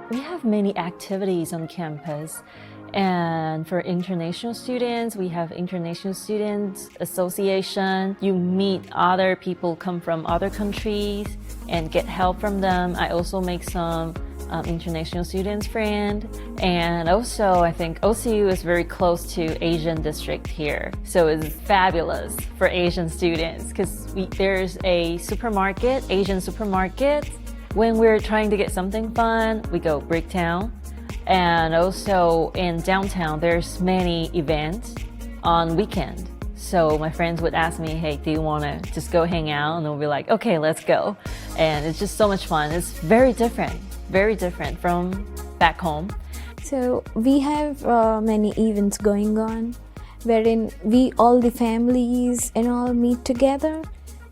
We have many activities on campus, and for international students, we have International Students Association. You meet other people come from other countries and get help from them. I also make some international students friend, and also I think OCU is very close to Asian district here, so it's fabulous for Asian students because there's a supermarket, Asian supermarket. When we're trying to get something fun, we go Bricktown. And also in downtown, there's many events on weekend. So my friends would ask me, hey, do you want to just go hang out? And they'll be like, okay, let's go. And it's just so much fun. It's very different from back home. So we have many events going on wherein all the families and all meet together,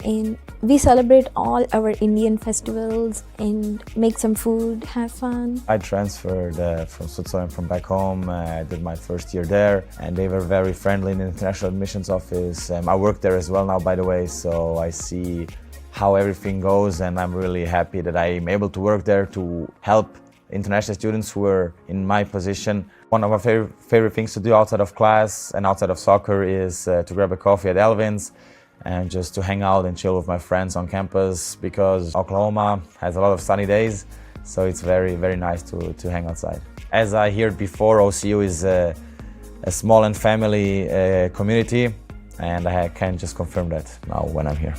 and we celebrate all our Indian festivals and make some food, have fun. I transferred from Switzerland from back home. I did my first year there, and they were very friendly in the International Admissions Office. I work there as well now, by the way, so I see how everything goes, and I'm really happy that I'm able to work there to help international students who are in my position. One of my favorite things to do outside of class and outside of soccer is to grab a coffee at Elvin's and just to hang out and chill with my friends on campus, because Oklahoma has a lot of sunny days, so it's very, very nice to hang outside. As I heard before, OCU is a small and family community, and I can just confirm that now when I'm here.